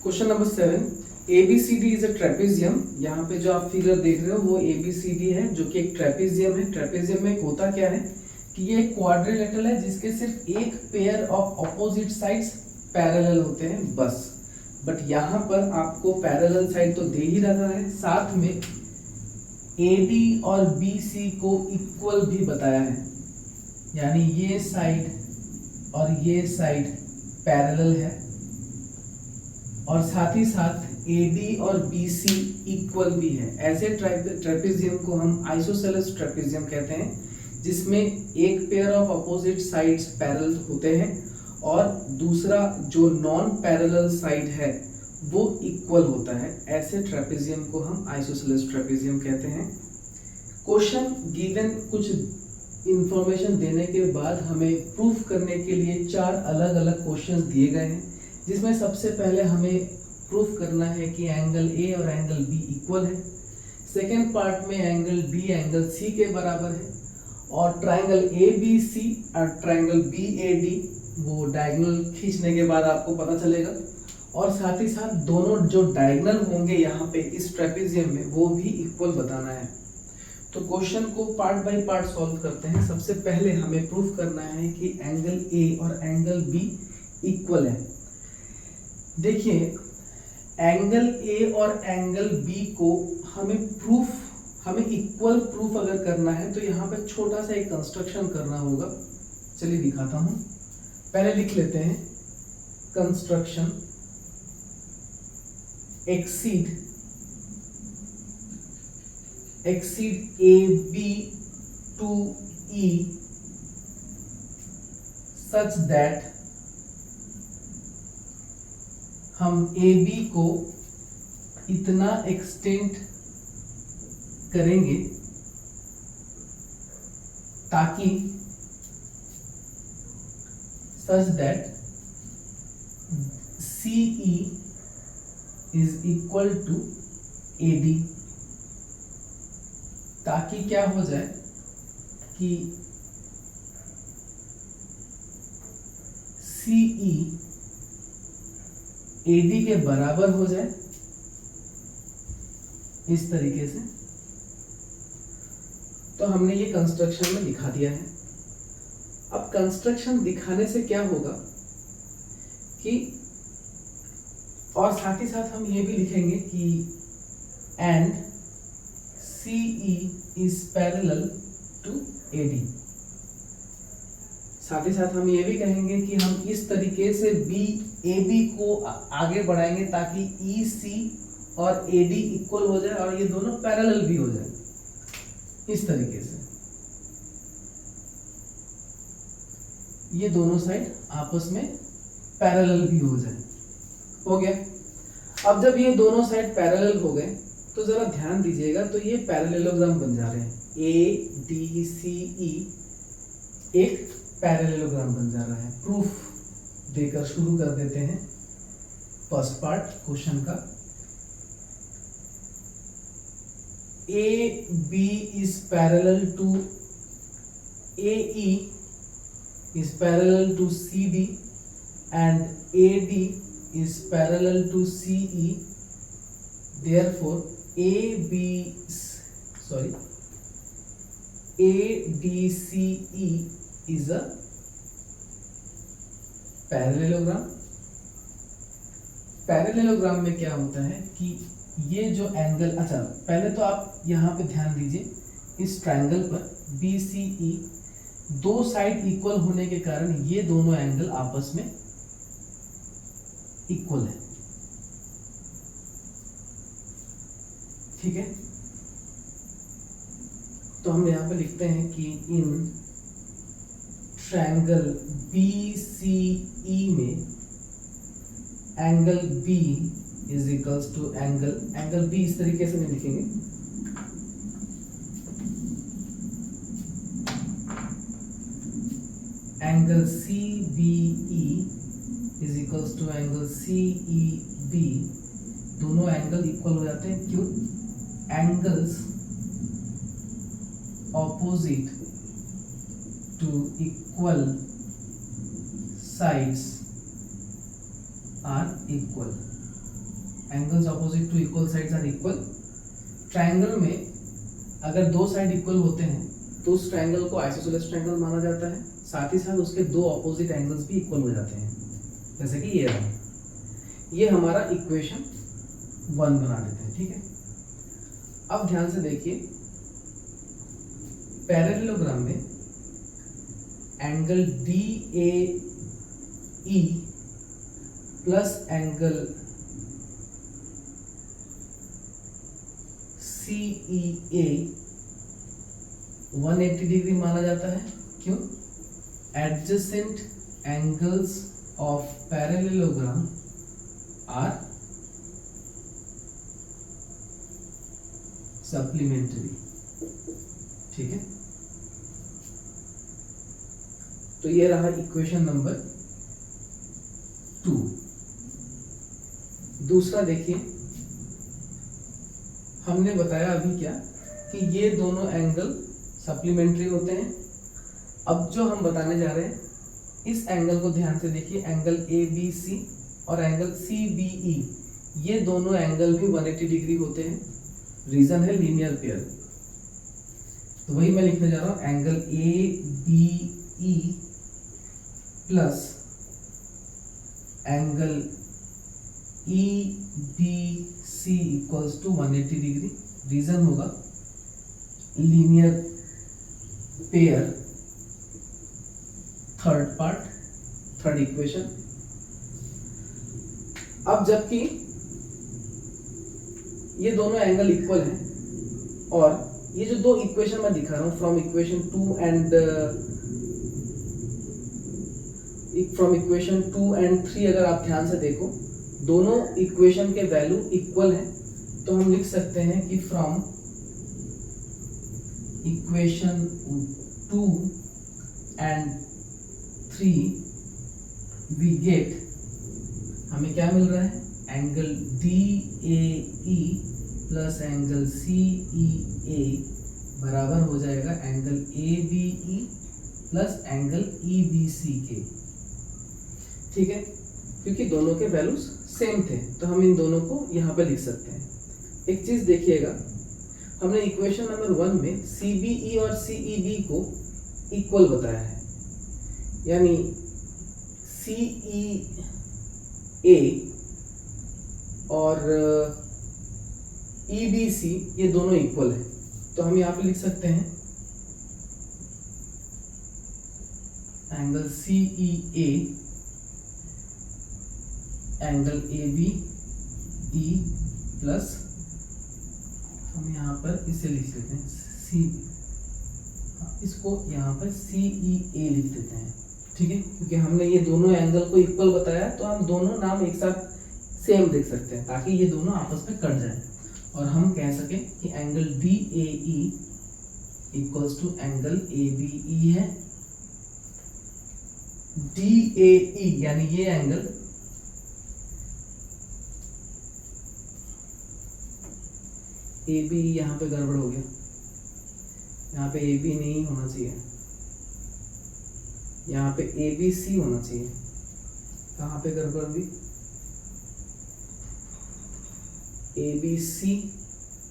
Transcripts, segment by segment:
Question number 7, ABCD is a trapezium. यहाँ पे जो आप फिगर देख रहे हो वो ABCD है, जो कि एक ट्रेपेजियम है। ट्रेपेजियम में होता क्या है कि ये एक क्वाड्रिलेटरल है जिसके सिर्फ एक pair of opposite sides parallel होते हैं बस। बट यहाँ पर आपको पैरेलल साइड तो दे ही रहा है, साथ में AD और BC को इक्वल भी बताया है, यानी ये साइड और ये साइड पैरेलल है और साथ ही साथ AD और BC इक्वल भी है। ऐसे ट्रेपेजियम को हम आइसोसेलेस ट्रेपेजियम कहते हैं, जिसमें एक pair of opposite sides parallel होते हैं और दूसरा जो नॉन पैरेलल साइड है वो इक्वल होता है। ऐसे ट्रेपेजियम को हम आइसोसेलेस ट्रेपेजियम कहते हैं। क्वेश्चन गिवन कुछ इंफॉर्मेशन देने के बाद हमें प्रूफ करने के लिए 4 अलग अलग क्वेश्चंस दिए गए हैं, जिसमें सबसे पहले हमें प्रूफ करना है कि एंगल ए और एंगल बी इक्वल है। सेकेंड पार्ट में एंगल बी एंगल सी के बराबर है और ट्रायंगल ए बी सी और ट्रायंगल बी ए डी वो डायगोनल खींचने के बाद आपको पता चलेगा। और साथ ही साथ दोनों जो डायगोनल होंगे यहाँ पे इस ट्रेपेजियम में वो भी इक्वल बताना है। तो क्वेश्चन को पार्ट बाय पार्ट सॉल्व करते हैं। सबसे पहले हमें प्रूफ करना है कि एंगल ए और एंगल बी इक्वल है। देखिए, एंगल ए और एंगल बी को हमें इक्वल प्रूफ अगर करना है तो यहाँ पे छोटा सा एक कंस्ट्रक्शन करना होगा। चलिए दिखाता हूं। पहले लिख लेते हैं construction exceed AB to E such that हम AB को इतना एक्सटेंड करेंगे ताकि such that CE is equal to AD, ताकि क्या हो जाए कि CE AD के बराबर हो जाए, इस तरीके से। तो हमने ये कंस्ट्रक्शन में दिखा दिया है। अब कंस्ट्रक्शन दिखाने से क्या होगा कि, और साथ ही साथ हम ये भी लिखेंगे कि and CE is parallel to AD। साथ ही साथ हम ये भी कहेंगे कि हम इस तरीके से AB को आगे बढ़ाएंगे ताकि EC और AD इक्वल हो जाए और ये दोनों पैरेलल भी हो जाए, इस तरीके से ये दोनों साइड आपस में पैरेलल भी हो जाए। हो गया। अब जब ये दोनों साइड पैरेलल हो गए तो जरा ध्यान दीजिएगा, तो ये पैरेललोग्राम बन जा रहे हैं। ADCE एक पैरेललोग्राम बन जा रहा है। प्रूफ देकर शुरू कर देते हैं फर्स्ट पार्ट क्वेश्चन का। AB is parallel to AE is parallel to CD and AD is parallel to CE. Therefore ADCE is a parallelogram. Parallelogram में क्या होता है कि ये जो एंगल, अच्छा पहले तो आप यहाँ पे ध्यान दीजिए, इस ट्रायंगल पर BCE दो साइड इक्वल होने के कारण ये दोनों एंगल आपस में इक्वल है। ठीक है, तो हम यहाँ पे लिखते हैं कि इन ट्रायंगल BCE में angle B is equals to angle B इस तरीके से नहीं लिखेंगे, angle CBE is equals to angle CEB। दोनों एंगल इक्वल हो जाते हैं। क्यों? Angles opposite to equal sides are equal। Angles opposite to equal sides are equal. Triangle में अगर दो साइड इक्वल होते हैं तो उस ट्रायंगल को आइसोसेलेस ट्रायंगल माना जाता है, साथ ही साथ उसके दो ऑपोजिट एंगल्स भी इक्वल हो जाते हैं, जैसे कि ये रहा। ये हमारा इक्वेशन 1 बना देते हैं, ठीक है। अब ध्यान से देखिए, पैरेललोग्राम में angle DAE plus angle CEA 180 degree माना जाता है। क्यों? Adjacent angles of parallelogram are supplementary, ठीक है। तो ये रहा इक्वेशन नंबर 2। दूसरा देखिए, हमने बताया अभी क्या कि ये दोनों एंगल सप्लीमेंट्री होते हैं। अब जो हम बताने जा रहे हैं, इस एंगल को ध्यान से देखिए, एंगल ABC और एंगल CBE, ये दोनों एंगल भी 180 डिग्री होते हैं। रीजन है लीनियर पेयर। तो वही मैं लिखने जा रहा हूं, angle ABE plus angle EBC equals to 180 degree. Reason होगा लीनियर पेयर, थर्ड इक्वेशन। अब जबकि ये दोनों एंगल इक्वल हैं और ये जो दो इक्वेशन मैं दिखा रहा हूं फ्रॉम इक्वेशन 2 एंड 3, अगर आप ध्यान से देखो, दोनों इक्वेशन के वैल्यू इक्वल हैं। तो हम लिख सकते हैं कि from equation 2 and 3 we get, हमें क्या मिल रहा है, angle DAE plus angle CEA बराबर हो जाएगा angle ABE plus angle EBC के, ठीक है। क्योंकि दोनों के वैल्यूज सेम थे तो हम इन दोनों को यहाँ पे लिख सकते हैं। एक चीज देखिएगा, हमने इक्वेशन नंबर 1 में CBE और CEB को इक्वल बताया है, यानी CEA और EBC ये दोनों इक्वल है। तो हम यहाँ पे लिख सकते हैं angle CEA angle ABE plus, हम यहाँ पर इसे लिख देते हैं इसको यहाँ पर CEA लिख देते हैं, ठीक है। क्योंकि हमने ये दोनों एंगल को इक्वल बताया तो हम दोनों नाम एक साथ सेम देख सकते हैं ताकि ये दोनों आपस में कट जाए और हम कह सकें कि angle DAE equals to angle ABE है। DAE यानी ये एंगल ABE, यहाँ पे गड़बड़ हो गया, यहाँ पे AB नहीं होना चाहिए, यहाँ पे ABC होना चाहिए। कहाँ पे गड़बड़ हुई, ABC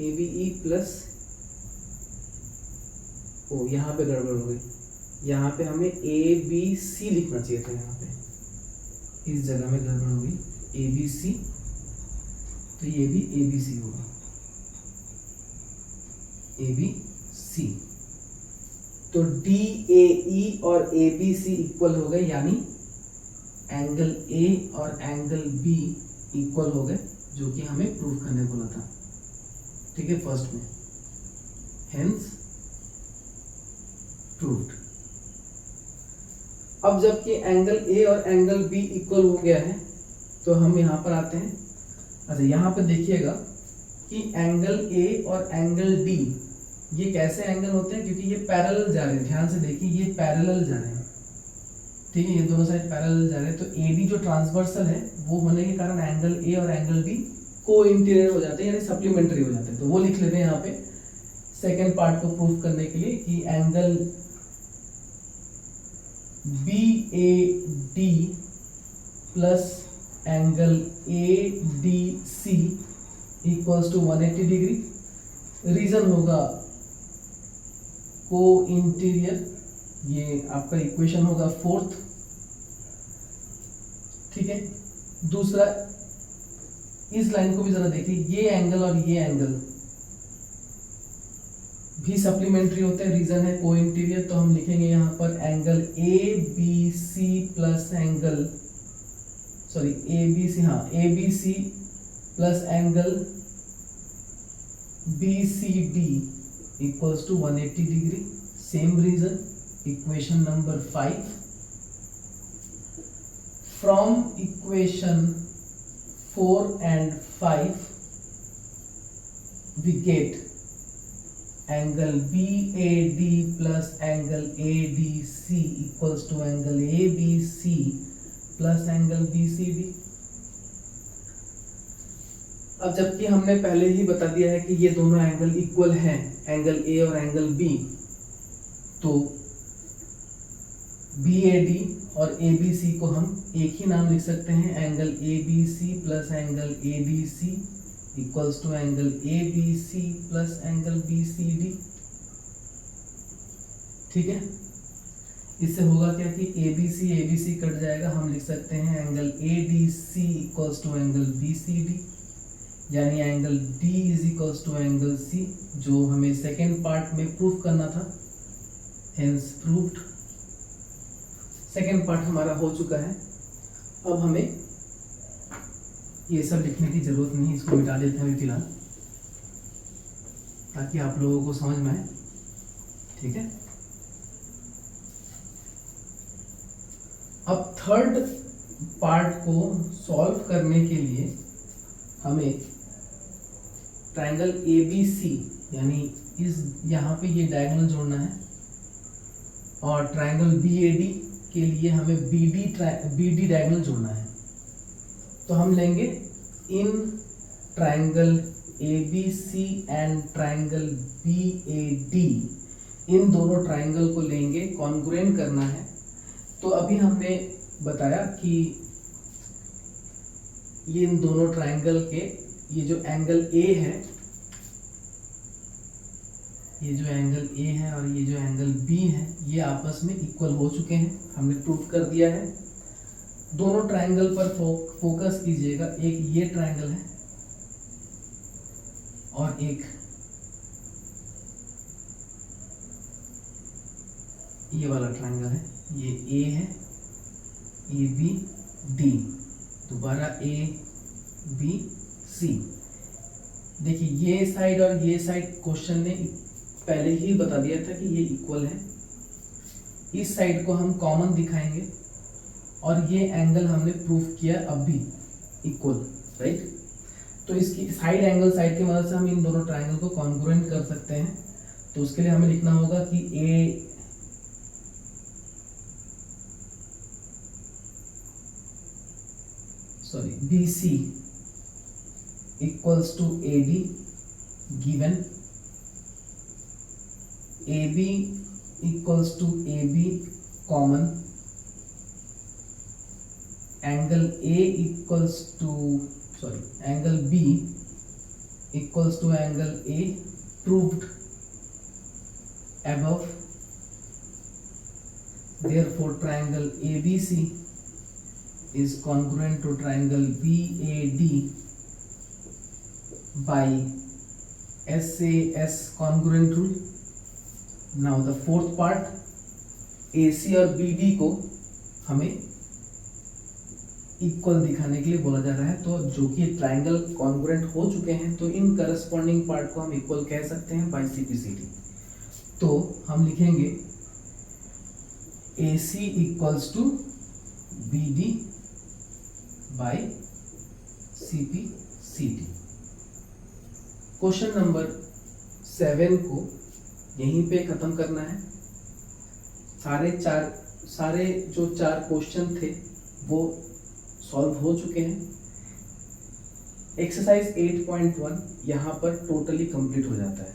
ABE प्लस, ओ यहाँ पे गड़बड़ हो गई, यहाँ पे हमें ABC लिखना चाहिए था, यहाँ पे इस जगह में गड़बड़ हो गई ABC, तो ये भी ABC होगा, ABC। तो DAE और ABC इक्वल हो गए, यानी एंगल A और एंगल B इक्वल हो गए, जो कि हमें प्रूव करने बोला था, ठीक है, फर्स्ट में। Hence proved. अब जबकि एंगल A और एंगल B इक्वल हो गया है तो हम यहाँ पर आते हैं। अच्छा, यहाँ पर देखिएगा कि एंगल A और एंगल D ये कैसे एंगल होते हैं, क्योंकि ये पैरेलल जा रहे हैं। ध्यान से देखिए, ये पैरेलल जा रहे हैं, ठीक है, ये दोनों साइड पैरेलल जा रहे हैं। तो AD जो ट्रांसवर्सल है वो होने के कारण एंगल A और एंगल B को इंटीरियर हो जाते हैं, यानी सप्लीमेंट्री हो जाते हैं। तो वो लिख लेते हैं यहाँ पे सेकेंड पार्ट को प्रूफ करने के लिए कि angle BAD plus angle A D C equals to 180 degree. Reason होगा को इंटीरियर, ये आपका इक्वेशन होगा फोर्थ। ठीक है, दूसरा इस लाइन को भी जरा देखिए, ये एंगल और ये एंगल भी सप्लीमेंट्री होते हैं, रीजन है को इंटीरियर। तो हम लिखेंगे यहाँ पर angle A B C plus angle, sorry A B C, हाँ A B C plus angle B C D equals to 180 degree. Same reason, equation number 5। From equation 4 and 5 we get angle BAD plus angle ADC equals to angle ABC plus angle BCD। अब जबकि हमने पहले ही बता दिया है कि ये दोनों एंगल इक्वल हैं, एंगल A और एंगल B, तो BAD और ABC को हम एक ही नाम लिख सकते हैं, angle ABC plus angle ADC equals to angle ABC plus angle BCD। ठीक है, इससे होगा क्या कि ABC कट जाएगा, हम लिख सकते हैं angle ADC equals to angle BCD, यानी angle D is equals to angle C, जो हमें सेकेंड पार्ट में प्रूफ करना था, हेंस प्रूव्ड। सेकेंड पार्ट हमारा हो चुका है। अब हमें ये सब लिखने की जरूरत नहीं, इसको मिटा देते हैं फिलहाल, ताकि आप लोगों को समझ में आए। ठीक है, अब थर्ड पार्ट को सॉल्व करने के लिए हमें ट्रायंगल ABC, यानी इस यहाँ पे ये डायगोनल जोड़ना है, और ट्रायंगल BAD के लिए हमें BD डायगोनल जोड़ना है। तो हम लेंगे in triangle ABC and triangle BAD, इन दोनों ट्रायंगल को लेंगे, कॉन्ग्रुएंट करना है। तो अभी हमने बताया कि ये इन दोनों ट्रायंगल के, ये जो एंगल A है, ये जो एंगल A है और ये जो एंगल B है, ये आपस में इक्वल हो चुके हैं, हमने प्रूफ कर दिया है। दोनों ट्रायंगल पर फोकस कीजिएगा, एक ये ट्रायंगल है और एक ये वाला ट्रायंगल है। ये A है, ये B D, दोबारा A B C। देखिए ये साइड और ये साइड क्वेश्चन ने पहले ही बता दिया था कि ये इक्वल है। इस साइड को हम कॉमन दिखाएंगे और ये एंगल हमने प्रूफ किया अब भी इक्वल, राइट। तो इसकी साइड एंगल, साइड की मदद से हम इन दोनों ट्रायंगल को कॉन्ग्रुएंट कर सकते हैं। तो उसके लिए हमें लिखना होगा कि BC equals to AD given AB equals to AB common, angle A equals to angle B equals to angle A proved above, therefore triangle ABC is congruent to triangle BAD by SAS congruent rule। Now the fourth part, AC और BD को हमें equal दिखाने के लिए बोला जा रहा है। तो जो कि ट्रायंगल कॉन्ग्रुएंट हो चुके हैं, तो इन करस्पॉन्डिंग पार्ट को हम इक्वल कह सकते हैं बाय CPCD। तो हम लिखेंगे AC equals to BD by CPCD। Question number 7 को यहीं पे खत्म करना है। सारे जो 4 क्वेश्चन थे वो सॉल्व हो चुके हैं। एक्सरसाइज 8.1 यहाँ पर टोटली कंप्लीट हो जाता है।